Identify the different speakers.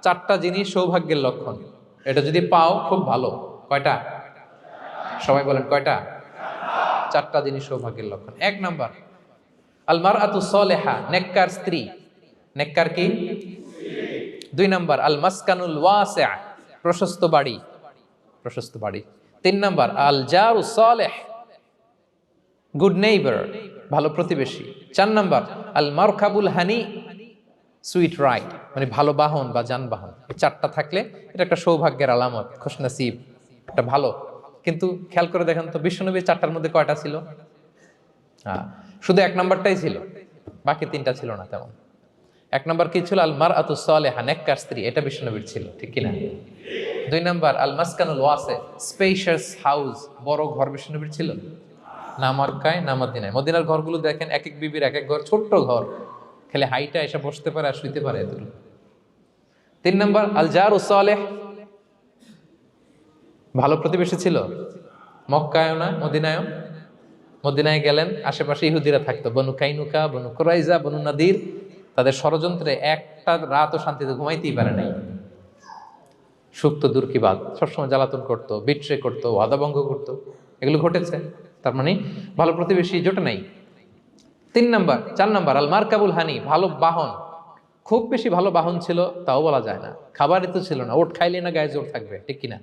Speaker 1: চারটা জিনিস সৌভাগ্যের লক্ষণ, এটা যদি পাও খুব ভালো। কয়টা? সবাই বলেন কয়টা? চারটা জিনিস সৌভাগ্যের লক্ষণ। এক নাম্বার, আল মারআতু সালেহা, নেককার স্ত্রী। নেককার কি? দুই নাম্বার, আল মাসকানুল ওয়াসিআ, প্রশস্ত বাড়ি, প্রশস্ত বাড়ি। তিন নাম্বার, আল জারু সালেহ, গুড নেইবার, ভালো প্রতিবেশী। চার নাম্বার, আল মারকাবুল হানি, সুইট রাইড, মানে ভালো বাহন বা যানবাহন। এই চারটা থাকলে এটা একটা সৌভাগ্যের আলামত, খুশনসিব, একটা ভালো। কিন্তু খেয়াল করে দেখেন তো, বিশ্বনবী চারটার মধ্যে কয়টা ছিল? হ্যাঁ, শুধু এক নাম্বারটাই ছিল, বাকি তিনটা ছিল না তেমন। এক নাম্বার কি ছিল? আল মারআতু সালেহা, নেককার স্ত্রী, এটা বিশ্বনবীর ছিল, ঠিক কিনা? দুই নাম্বার, আল মাসকানুল ওয়াসি, স্পেশাস হাউস, বড় ঘর, বিশ্বনবীর ছিল না মক্কায় না মদিনায়। মদিনার ঘরগুলো দেখেন, এক এক বিবির এক এক ঘর, ছোট্ট ঘর, খেলে হাইটা এসে বসতে পারে আর শুইতে পারে এতটুকু। তিন নাম্বার, আল জারু সালেহ, ভালো প্রতিবেশী ছিল। মক্কায়ও না মদিনায়ও। মদিনায় গেলেন, আশেপাশে ইহুদিরা থাকতো, বনু কাইনুকা, বনু কুরাইজা, বনু নাদির। তাদের ষড়যন্ত্রে একটা রাতও শান্তিতে ঘুমাইতেই পারে নাই। সুক্ত দূর কি বাদ, সবসময় জ্বালাতন করতো, বিট্রে করতো, ওয়াদাভঙ্গ করতো, এগুলো ঘটেছে। তার মানে ভালো প্রতিবেশী জোটে নাই। চার নাম্বার, আল মারকাবুল হানি, ভালো বাহন। খুব বেশি ভালো বাহন ছিল তাও বলা যায় না, খাবারই তো ছিল না, ওট খাইলে না গায়ে জোর থাকবে, ঠিক কিনা?